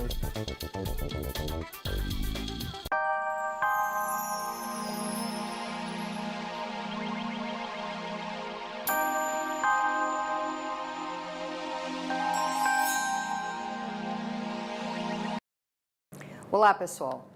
Olá pessoal,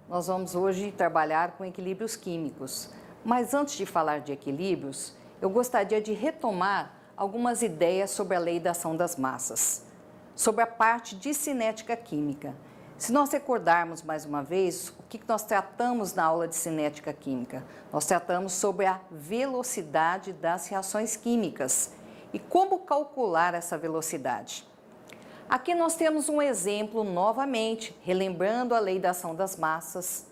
nós vamos hoje trabalhar com equilíbrios químicos, mas antes de falar de equilíbrios, eu gostaria de retomar algumas ideias sobre a lei da ação das massas, sobre a parte de cinética química. Se nós recordarmos mais uma vez, o que nós tratamos na aula de cinética química? Nós tratamos sobre a velocidade das reações químicas e como calcular essa velocidade. Aqui nós temos um exemplo novamente, relembrando a lei da ação das massas,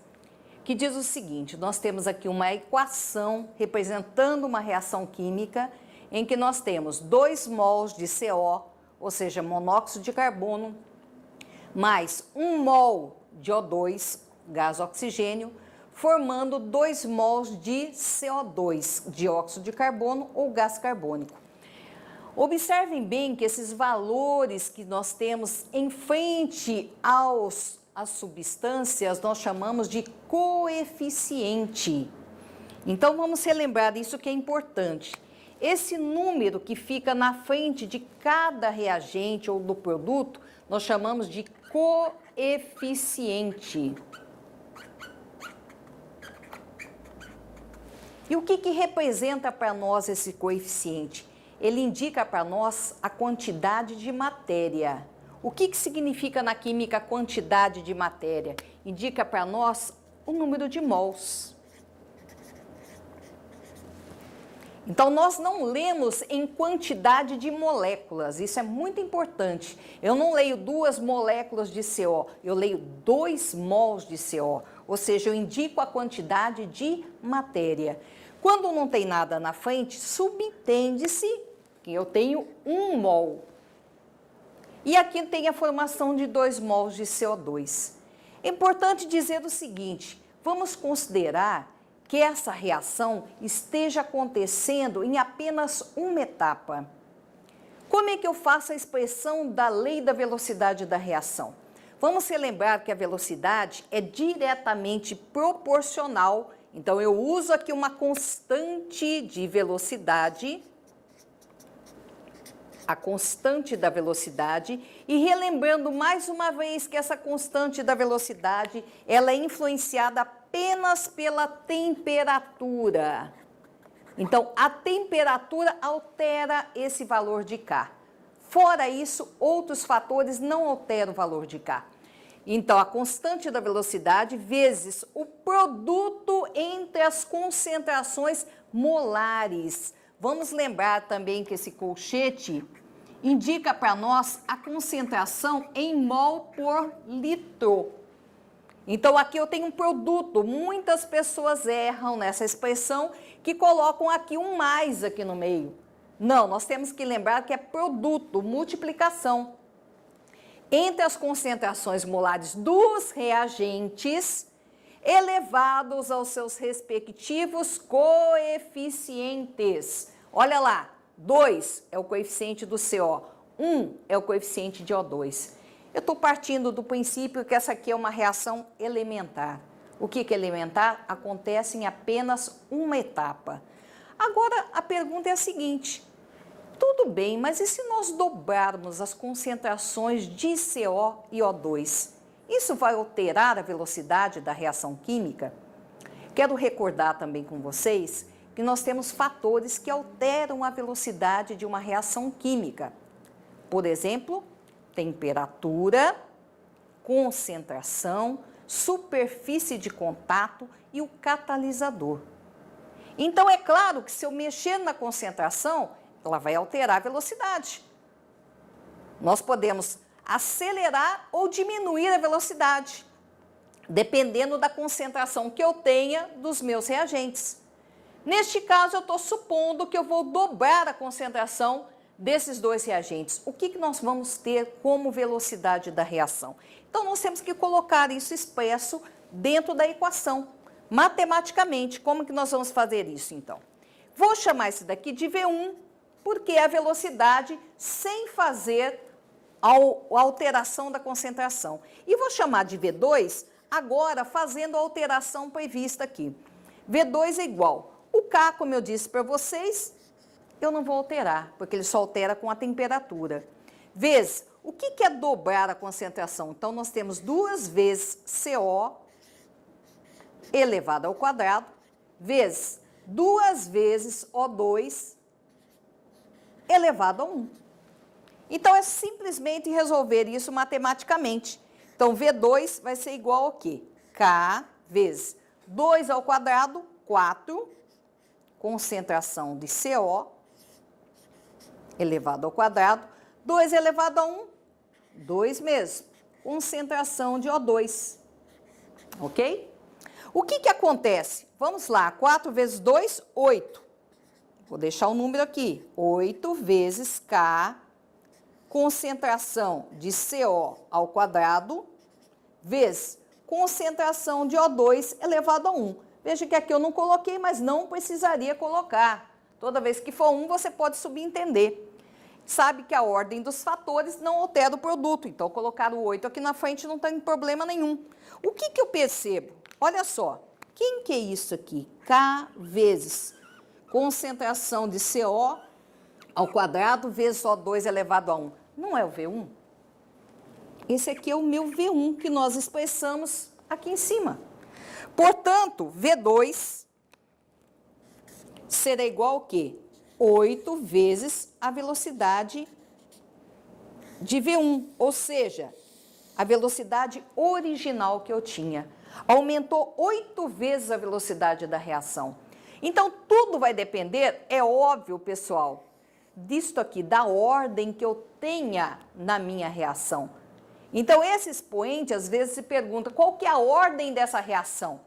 que diz o seguinte: nós temos aqui uma equação representando uma reação química em que nós temos 2 mols de CO, ou seja, monóxido de carbono, mais 1 mol de O2, gás oxigênio, formando 2 mols de CO2, dióxido de carbono ou gás carbônico. Observem bem que esses valores que nós temos em frente às substâncias, nós chamamos de coeficiente. Então, vamos relembrar isso que é importante. Esse número que fica na frente de cada reagente ou do produto, nós chamamos de coeficiente. E o que representa para nós esse coeficiente? Ele indica para nós a quantidade de matéria. O que significa na química quantidade de matéria? Indica para nós o número de mols. Então, nós não lemos em quantidade de moléculas, isso é muito importante. Eu não leio 2 moléculas de CO, eu leio 2 mols de CO, ou seja, eu indico a quantidade de matéria. Quando não tem nada na frente, subentende-se que eu tenho 1 mol. E aqui tem a formação de 2 mols de CO2. É importante dizer o seguinte: vamos considerar que essa reação esteja acontecendo em apenas uma etapa. Como é que eu faço a expressão da lei da velocidade da reação? Vamos relembrar que a velocidade é diretamente proporcional. Então, eu uso aqui uma constante de velocidade, a constante da velocidade, e relembrando mais uma vez que essa constante da velocidade, ela é influenciada apenas pela temperatura. Então, a temperatura altera esse valor de K. Fora isso, outros fatores não alteram o valor de K. Então, a constante da velocidade vezes o produto entre as concentrações molares. Vamos lembrar também que esse colchete indica para nós a concentração em mol por litro. Então, aqui eu tenho um produto. Muitas pessoas erram nessa expressão que colocam aqui um mais aqui no meio. Não, nós temos que lembrar que é produto, multiplicação. Entre as concentrações molares dos reagentes elevados aos seus respectivos coeficientes. Olha lá, 2 é o coeficiente do CO, 1 é o coeficiente de O2. Eu estou partindo do princípio que essa aqui é uma reação elementar. O que é elementar? Acontece em apenas uma etapa. Agora, a pergunta é a seguinte: tudo bem, mas e se nós dobrarmos as concentrações de CO e O2? Isso vai alterar a velocidade da reação química? Quero recordar também com vocês que nós temos fatores que alteram a velocidade de uma reação química. Por exemplo, temperatura, concentração, superfície de contato e o catalisador. Então, é claro que se eu mexer na concentração, ela vai alterar a velocidade. Nós podemos acelerar ou diminuir a velocidade, dependendo da concentração que eu tenha dos meus reagentes. Neste caso, eu estou supondo que eu vou dobrar a concentração desses 2 reagentes. O que nós vamos ter como velocidade da reação? Então, nós temos que colocar isso expresso dentro da equação. Matematicamente, como que nós vamos fazer isso, então? Vou chamar esse daqui de V1, porque é a velocidade sem fazer a alteração da concentração. E vou chamar de V2 agora fazendo a alteração prevista aqui. V2 é igual. O K, como eu disse para vocês, eu não vou alterar, porque ele só altera com a temperatura. Vezes, o que é dobrar a concentração? Então, nós temos 2 vezes CO elevado ao quadrado, vezes 2 vezes O2 elevado a 1. Então, é simplesmente resolver isso matematicamente. Então, V2 vai ser igual ao quê? K vezes 2 ao quadrado, 4, concentração de CO elevado ao quadrado, 2 elevado a 1, 2 mesmo, concentração de O2, ok? O que acontece? Vamos lá, 4 vezes 2, 8. Vou deixar o número aqui, 8 vezes K, concentração de CO ao quadrado, vezes concentração de O2 elevado a 1. Veja que aqui eu não coloquei, mas não precisaria colocar. Toda vez que for 1, você pode subentender. Sabe que a ordem dos fatores não altera o produto, então colocar o 8 aqui na frente não tem problema nenhum. O que eu percebo? Olha só, quem que é isso aqui? K vezes concentração de CO ao quadrado vezes O2 elevado a 1. Não é o V1? Esse aqui é o meu V1 que nós expressamos aqui em cima. Portanto, V2 será igual ao quê? 8 vezes a velocidade de V1, ou seja, a velocidade original que eu tinha. Aumentou 8 vezes a velocidade da reação. Então, tudo vai depender, é óbvio, pessoal, disto aqui, da ordem que eu tenha na minha reação. Então, esse expoente, às vezes, se pergunta qual que é a ordem dessa reação.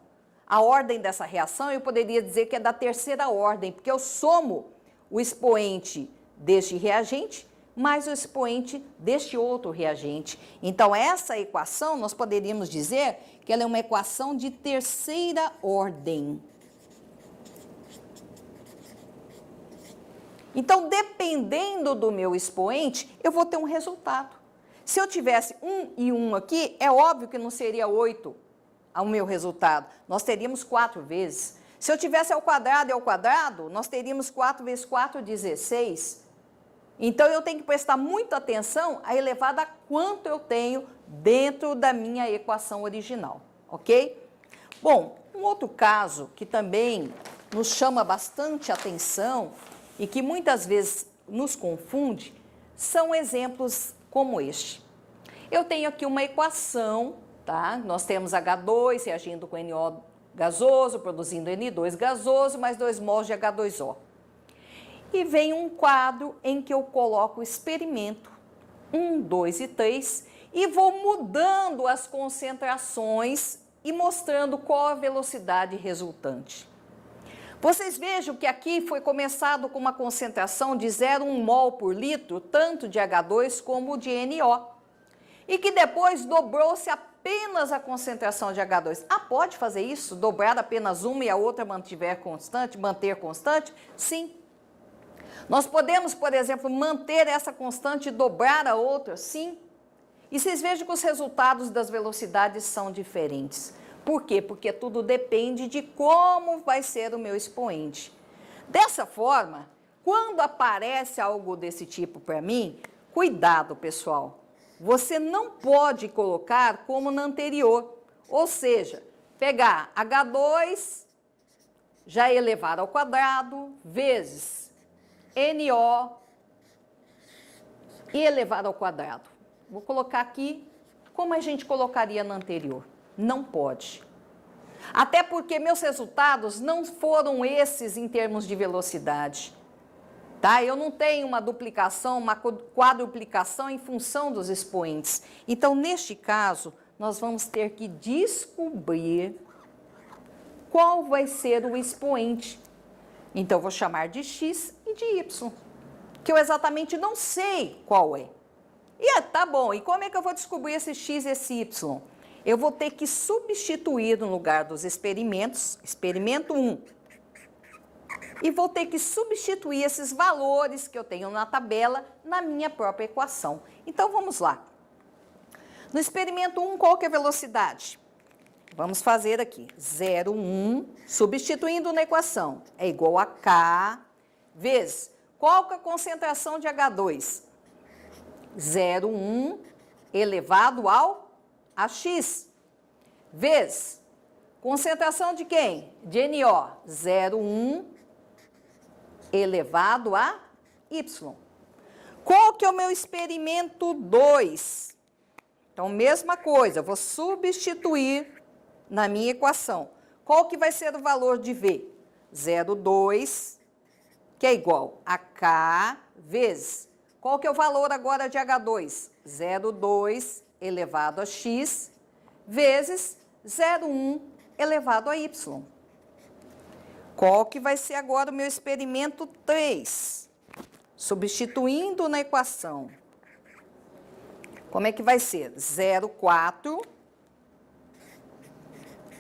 A ordem dessa reação, eu poderia dizer que é da terceira ordem, porque eu somo o expoente deste reagente mais o expoente deste outro reagente. Então, essa equação, nós poderíamos dizer que ela é uma equação de terceira ordem. Então, dependendo do meu expoente, eu vou ter um resultado. Se eu tivesse 1 e 1 aqui, é óbvio que não seria 8 o meu resultado. Nós teríamos 4 vezes. Se eu tivesse ao quadrado e ao quadrado, nós teríamos 4 vezes 4, 16. Então, eu tenho que prestar muita atenção a elevada a quanto eu tenho dentro da minha equação original, ok? Bom, um outro caso que também nos chama bastante atenção e que muitas vezes nos confunde, são exemplos como este. Eu tenho aqui uma equação, tá? Nós temos H2 reagindo com NO gasoso, produzindo N2 gasoso, mais 2 mols de H2O. E vem um quadro em que eu coloco o experimento 1, 2 e 3 e vou mudando as concentrações e mostrando qual a velocidade resultante. Vocês vejam que aqui foi começado com uma concentração de 0,1 mol por litro, tanto de H2 como de NO. E que depois dobrou-se apenas a concentração de H2. Ah, pode fazer isso? Dobrar apenas uma e a outra manter constante? Sim. Nós podemos, por exemplo, manter essa constante e dobrar a outra? Sim. E vocês vejam que os resultados das velocidades são diferentes. Por quê? Porque tudo depende de como vai ser o meu expoente. Dessa forma, quando aparece algo desse tipo para mim, cuidado, pessoal. Você não pode colocar como na anterior. Ou seja, pegar H2 já elevado ao quadrado vezes NO e elevado ao quadrado. Vou colocar aqui como a gente colocaria na anterior. Não pode. Até porque meus resultados não foram esses em termos de velocidade. Tá? Eu não tenho uma duplicação, uma quadruplicação em função dos expoentes. Então, neste caso, nós vamos ter que descobrir qual vai ser o expoente. Então, eu vou chamar de x e de y, que eu exatamente não sei qual é. E tá bom, e como é que eu vou descobrir esse x e esse y? Eu vou ter que substituir no lugar dos experimentos, experimento 1, e vou ter que substituir esses valores que eu tenho na tabela na minha própria equação. Então, vamos lá. No experimento 1, qual que é a velocidade? Vamos fazer aqui, 0,1, substituindo na equação, é igual a K vezes, qual que é a concentração de H2? 0,1 elevado ao AX, vezes, concentração de quem? De NO, 0,1 elevado a Y. Qual que é o meu experimento 2? Então, mesma coisa, eu vou substituir na minha equação. Qual que vai ser o valor de V? 0,2, que é igual a K vezes. Qual que é o valor agora de H2? 0,2 elevado a X vezes 0,1 elevado a Y. Qual que vai ser agora o meu experimento 3? Substituindo na equação. Como é que vai ser? 0,4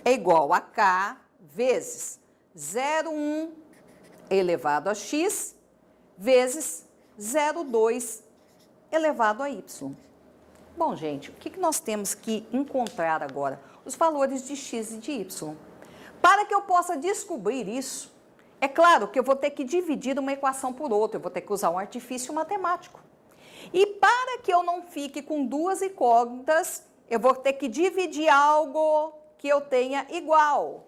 é igual a K vezes 0,1 elevado a X vezes 0,2 elevado a Y. Bom, gente, o que nós temos que encontrar agora? Os valores de X e de Y. Para que eu possa descobrir isso, é claro que eu vou ter que dividir uma equação por outra, eu vou ter que usar um artifício matemático. E para que eu não fique com duas incógnitas, eu vou ter que dividir algo que eu tenha igual.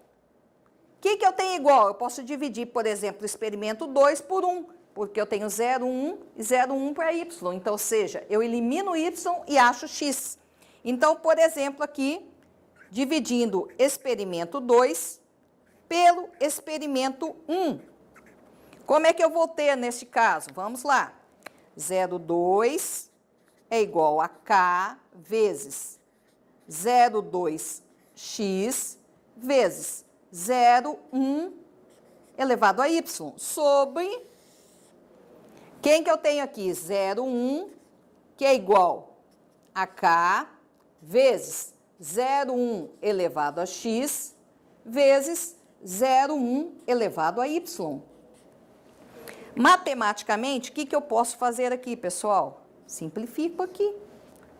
O que eu tenho igual? Eu posso dividir, por exemplo, o experimento 2 por 1, porque eu tenho 0,1 e 0,1 para Y. Então, ou seja, eu elimino Y e acho X. Então, por exemplo, aqui, dividindo experimento 2 pelo experimento 1. Como é que eu vou ter nesse caso? Vamos lá. 0,2 é igual a K vezes 0,2x vezes 0,1 elevado a Y, sobre quem que eu tenho aqui? 0,1, que é igual a K vezes 0,1 elevado a X vezes 0,1 elevado a Y. Matematicamente, o que eu posso fazer aqui, pessoal? Simplifico aqui.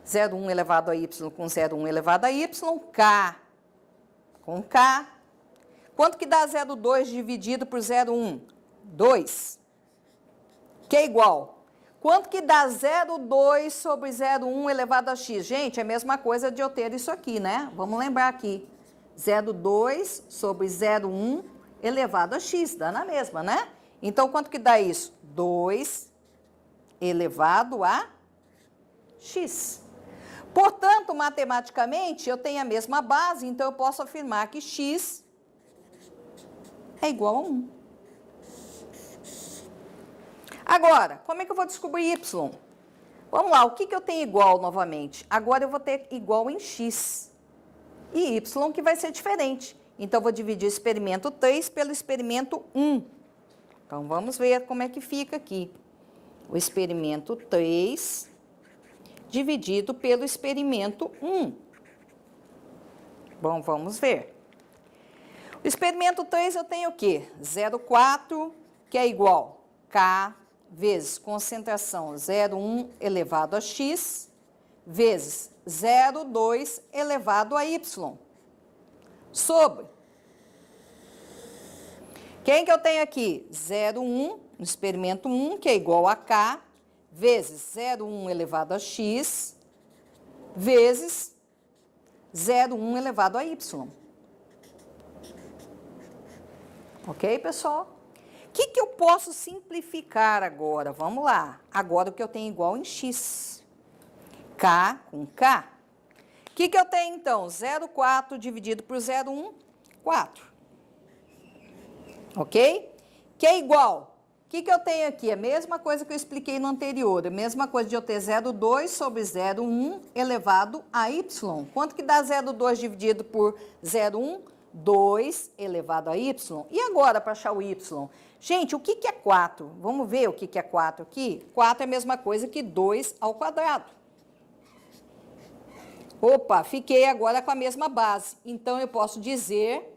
0,1 elevado a Y com 0,1 elevado a Y, K com K. Quanto que dá 0,2 dividido por 0,1? 2. Que é igual. Quanto que dá 0,2 sobre 0,1 elevado a X? Gente, é a mesma coisa de eu ter isso aqui, né? Vamos lembrar aqui. 0,2 sobre 0,1 elevado a X, dá na mesma, né? Então, quanto que dá isso? 2 elevado a X. Portanto, matematicamente, eu tenho a mesma base, então eu posso afirmar que X é igual a 1. Agora, como é que eu vou descobrir Y? Vamos lá, o que eu tenho igual novamente? Agora eu vou ter igual em X. E Y que vai ser diferente. Então, eu vou dividir o experimento 3 pelo experimento 1. Então, vamos ver como é que fica aqui. O experimento 3 dividido pelo experimento 1. Bom, vamos ver. O experimento 3 eu tenho o quê? 0,4, que é igual K vezes concentração 0,1 elevado a X, vezes 0,2 elevado a Y, sobre quem que eu tenho aqui? 0,1, no experimento 1, que é igual a K, vezes 0,1 elevado a X, vezes 0,1 elevado a Y. Ok, pessoal? O que eu posso simplificar agora? Vamos lá. Agora o que eu tenho igual em X. K com K. O que eu tenho, então? 0,4 dividido por 0,1, 4. Ok? Que é igual. O que eu tenho aqui? A mesma coisa que eu expliquei no anterior. A mesma coisa de eu ter 0,2 sobre 0,1 elevado a Y. Quanto que dá 0,2 dividido por 0,1? 2 elevado a Y. E agora, para achar o Y? Gente, o que é 4? Vamos ver o que é 4 aqui? 4 é a mesma coisa que 2 ao quadrado. Opa, fiquei agora com a mesma base. Então, eu posso dizer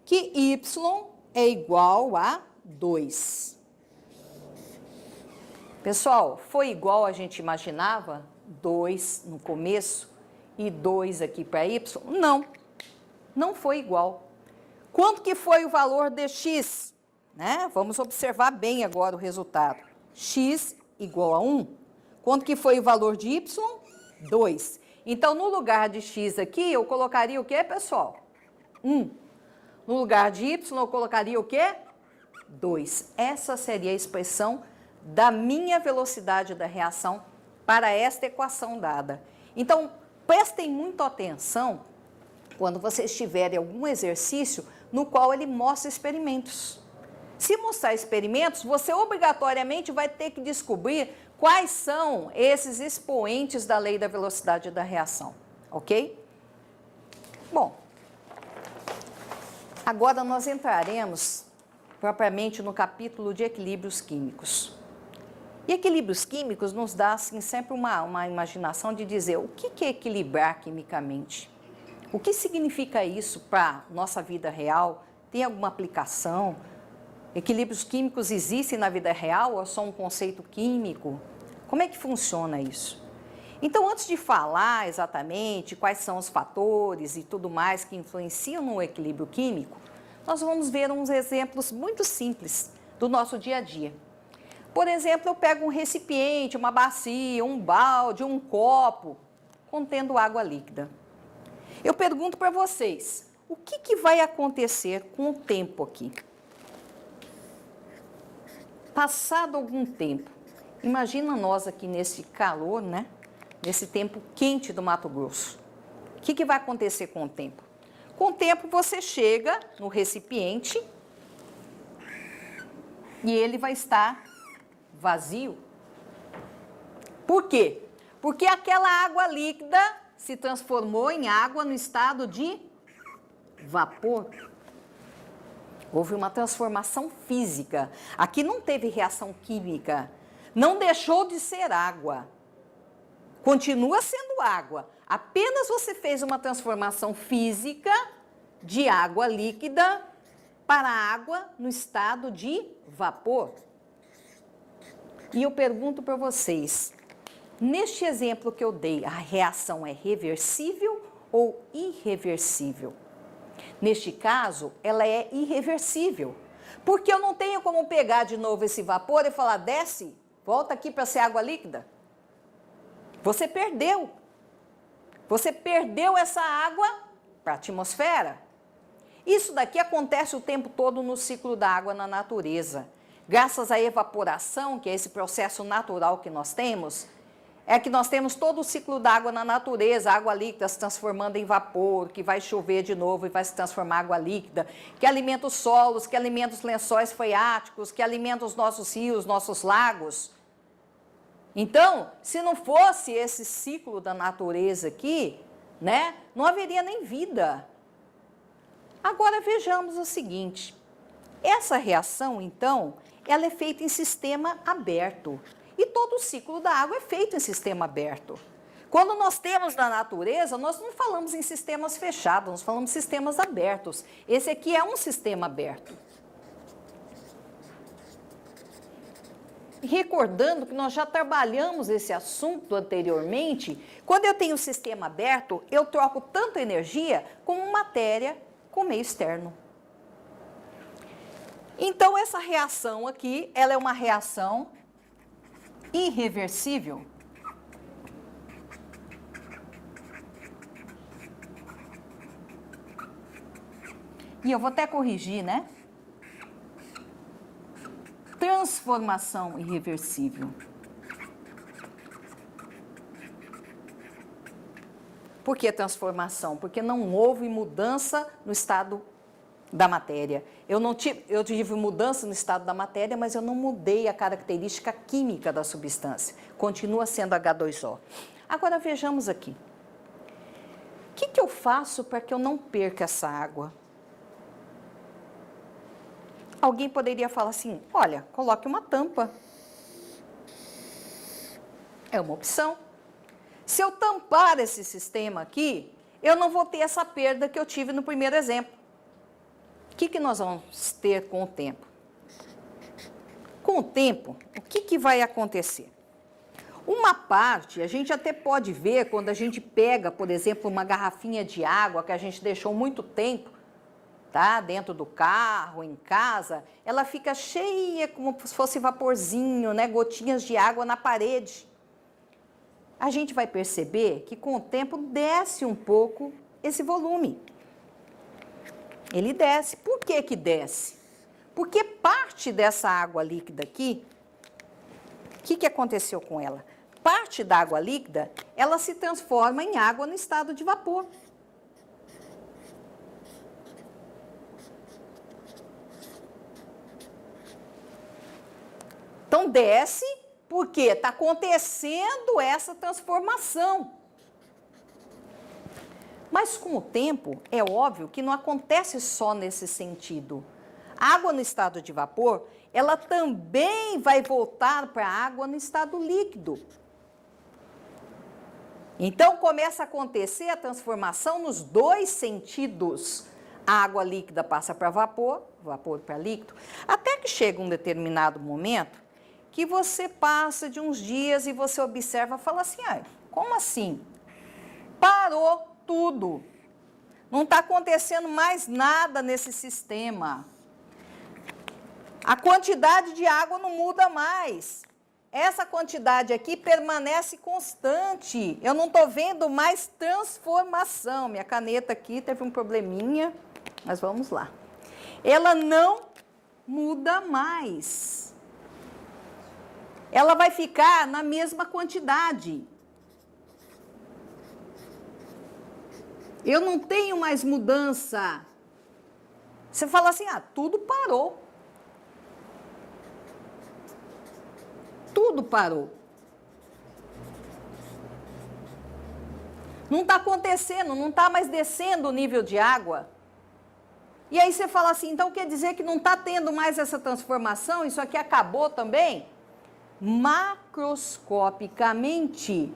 que Y é igual a 2. Pessoal, foi igual a gente imaginava? 2 no começo e 2 aqui para y? Não, não foi igual. Quanto que foi o valor de x? Né? Vamos observar bem agora o resultado. X igual a 1. Quanto que foi o valor de y? 2. Então, no lugar de x aqui, eu colocaria o quê, pessoal? 1. No lugar de y, eu colocaria o quê? 2. Essa seria a expressão da minha velocidade da reação para esta equação dada. Então, prestem muita atenção quando vocês tiverem algum exercício no qual ele mostra experimentos. Se mostrar experimentos, você obrigatoriamente vai ter que descobrir quais são esses expoentes da lei da velocidade da reação, ok? Bom, agora nós entraremos propriamente no capítulo de equilíbrios químicos. E equilíbrios químicos nos dá assim, sempre uma imaginação de dizer o que é equilibrar quimicamente? O que significa isso para a nossa vida real? Tem alguma aplicação? Equilíbrios químicos existem na vida real ou é só um conceito químico? Como é que funciona isso? Então, antes de falar exatamente quais são os fatores e tudo mais que influenciam no equilíbrio químico, nós vamos ver uns exemplos muito simples do nosso dia a dia. Por exemplo, eu pego um recipiente, uma bacia, um balde, um copo, contendo água líquida. Eu pergunto para vocês, o que vai acontecer com o tempo aqui? Passado algum tempo, imagina nós aqui nesse calor, né? Nesse tempo quente do Mato Grosso. O que vai acontecer com o tempo? Com o tempo você chega no recipiente e ele vai estar vazio. Por quê? Porque aquela água líquida se transformou em água no estado de vapor. Houve uma transformação física. Aqui não teve reação química. Não deixou de ser água. Continua sendo água. Apenas você fez uma transformação física de água líquida para água no estado de vapor. E eu pergunto para vocês, neste exemplo que eu dei, a reação é reversível ou irreversível? Neste caso, ela é irreversível, porque eu não tenho como pegar de novo esse vapor e falar, desce, volta aqui para ser água líquida. Você perdeu. Você perdeu essa água para a atmosfera. Isso daqui acontece o tempo todo no ciclo da água na natureza. Graças à evaporação, que é esse processo natural que nós temos, é que nós temos todo o ciclo da água na natureza, água líquida se transformando em vapor, que vai chover de novo e vai se transformar em água líquida, que alimenta os solos, que alimenta os lençóis freáticos, que alimenta os nossos rios, nossos lagos. Então, se não fosse esse ciclo da natureza aqui, né, não haveria nem vida. Agora vejamos o seguinte, essa reação, então, ela é feita em sistema aberto. E todo o ciclo da água é feito em sistema aberto. Quando nós temos na natureza, nós não falamos em sistemas fechados, nós falamos em sistemas abertos. Esse aqui é um sistema aberto. Recordando que nós já trabalhamos esse assunto anteriormente, quando eu tenho sistema aberto, eu troco tanto energia como matéria com meio externo. Então, essa reação aqui, ela é uma reação irreversível. E eu vou até corrigir, né? Transformação irreversível. Por que transformação? Porque não houve mudança no estado da matéria. Eu tive mudança no estado da matéria, mas eu não mudei a característica química da substância. Continua sendo H2O. Agora vejamos aqui. O que eu faço para que eu não perca essa água? Alguém poderia falar assim, olha, coloque uma tampa. É uma opção. Se eu tampar esse sistema aqui, eu não vou ter essa perda que eu tive no primeiro exemplo. O que nós vamos ter com o tempo? com o tempo, o que vai acontecer? Uma parte, a gente até pode ver quando a gente pega, por exemplo, uma garrafinha de água que a gente deixou muito tempo, tá? Dentro do carro, em casa, ela fica cheia como se fosse vaporzinho, né? Gotinhas de água na parede. A gente vai perceber que com o tempo desce um pouco esse volume. Ele desce. Por que que desce? Porque parte dessa água líquida aqui, o que aconteceu com ela? Parte da água líquida, ela se transforma em água no estado de vapor. Então, desce porque está acontecendo essa transformação. Mas, com o tempo, é óbvio que não acontece só nesse sentido. A água no estado de vapor, ela também vai voltar para a água no estado líquido. Então, começa a acontecer a transformação nos dois sentidos. A água líquida passa para vapor, vapor para líquido, até que chega um determinado momento que você passa de uns dias e você observa e fala assim, ah, como assim? Parou tudo. Não está acontecendo mais nada nesse sistema. A quantidade de água não muda mais. Essa quantidade aqui permanece constante. Eu não estou vendo mais transformação. Minha caneta aqui teve um probleminha, mas vamos lá. Ela não muda mais. Ela vai ficar na mesma quantidade. Eu não tenho mais mudança. Você fala assim, ah, tudo parou. Tudo parou. Não está acontecendo, não está mais descendo o nível de água. E aí você fala assim, então quer dizer que não está tendo mais essa transformação? Isso aqui acabou também? Macroscopicamente,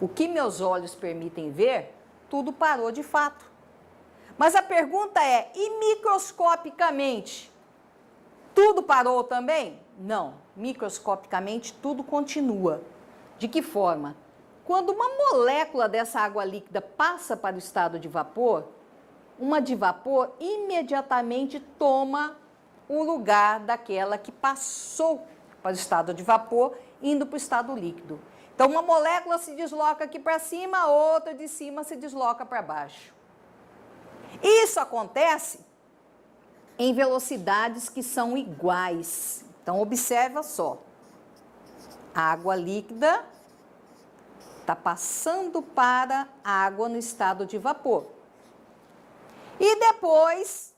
o que meus olhos permitem ver, tudo parou de fato. Mas a pergunta é, e microscopicamente, tudo parou também? Não, microscopicamente tudo continua. De que forma? Quando uma molécula dessa água líquida passa para o estado de vapor, uma de vapor imediatamente toma o lugar daquela que passou para o estado de vapor, indo para o estado líquido. Então, uma molécula se desloca aqui para cima, outra de cima se desloca para baixo. Isso acontece em velocidades que são iguais. Então, observa só. A água líquida está passando para a água no estado de vapor. E depois,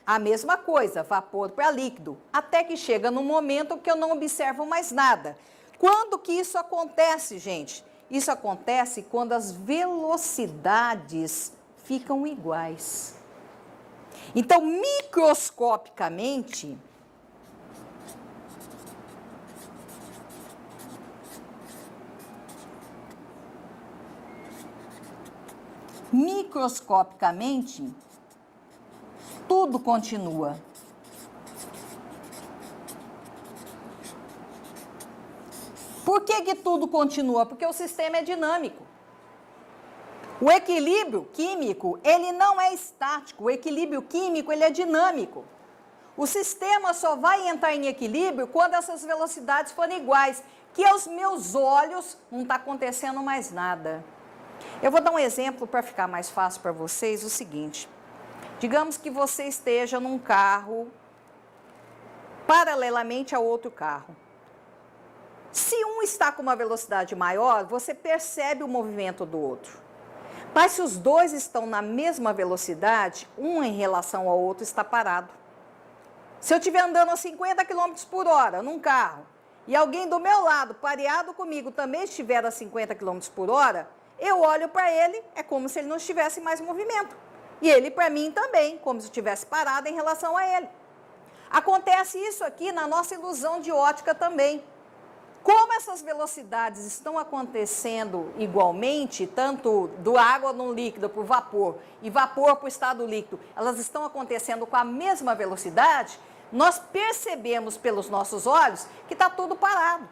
a mesma coisa, vapor para líquido, até que chega no momento que eu não observo mais nada. Quando que isso acontece, gente? Isso acontece quando as velocidades ficam iguais. Então, microscopicamente, tudo continua. Por que tudo continua? Porque o sistema é dinâmico. O equilíbrio químico, ele não é estático. O equilíbrio químico, ele é dinâmico. O sistema só vai entrar em equilíbrio quando essas velocidades forem iguais, que aos meus olhos não está acontecendo mais nada. Eu vou dar um exemplo para ficar mais fácil para vocês, o seguinte. Digamos que você esteja num carro paralelamente a outro carro. Se um está com uma velocidade maior, você percebe o movimento do outro. Mas se os dois estão na mesma velocidade, um em relação ao outro está parado. Se eu estiver andando a 50 km por hora num carro e alguém do meu lado, pareado comigo, também estiver a 50 km por hora, eu olho para ele, é como se ele não estivesse mais em movimento. E ele para mim também, como se eu estivesse parado em relação a ele. Acontece isso aqui na nossa ilusão de ótica também. Como essas velocidades estão acontecendo igualmente, tanto do água no líquido para o vapor e vapor para o estado líquido, elas estão acontecendo com a mesma velocidade, nós percebemos pelos nossos olhos que está tudo parado.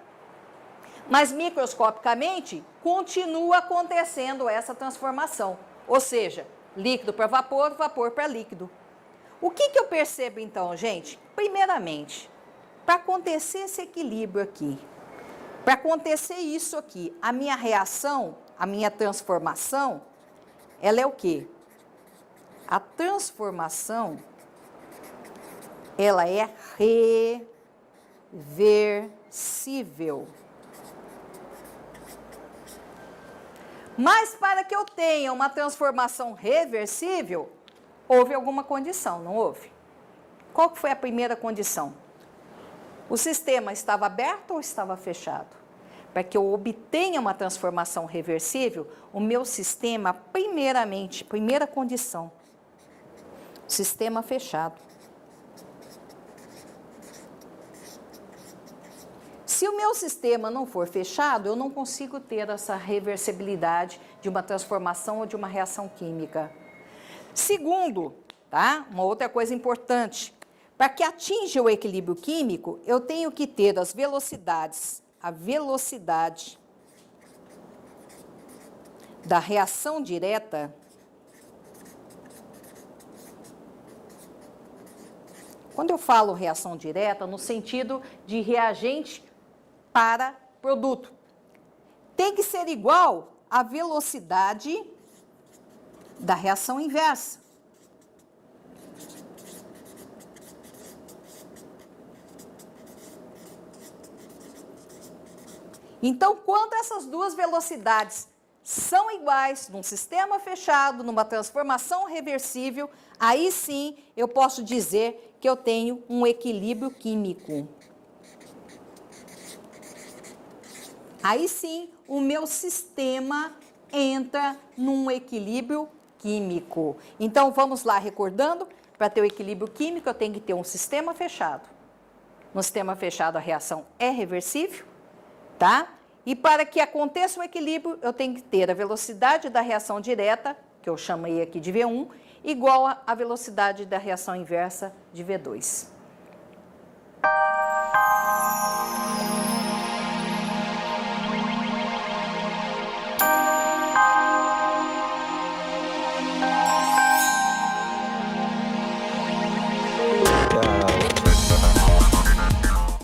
Mas microscopicamente continua acontecendo essa transformação, ou seja, líquido para vapor, vapor para líquido. O que eu percebo então, gente? Primeiramente, para acontecer esse equilíbrio aqui, para acontecer isso aqui, a minha reação, a minha transformação, ela é o quê? A transformação, ela é reversível. Mas para que eu tenha uma transformação reversível, houve alguma condição, não houve? Qual que foi a primeira condição? O sistema estava aberto ou estava fechado? Para que eu obtenha uma transformação reversível, o meu sistema, primeiramente, primeira condição, sistema fechado. Se o meu sistema não for fechado, eu não consigo ter essa reversibilidade de uma transformação ou de uma reação química. Segundo, tá? Uma outra coisa importante, para que atinja o equilíbrio químico, eu tenho que ter as velocidades, a velocidade da reação direta quando eu falo reação direta, no sentido de reagente para produto, tem que ser igual à velocidade da reação inversa. Então, quando essas duas velocidades são iguais num sistema fechado, numa transformação reversível, aí sim eu posso dizer que eu tenho um equilíbrio químico. Aí sim, o meu sistema entra num equilíbrio químico. Então, vamos lá, recordando, para ter o equilíbrio químico, eu tenho que ter um sistema fechado. No sistema fechado, a reação é reversível, tá? E para que aconteça o equilíbrio, eu tenho que ter a velocidade da reação direta, que eu chamei aqui de V1, igual à velocidade da reação inversa de V2.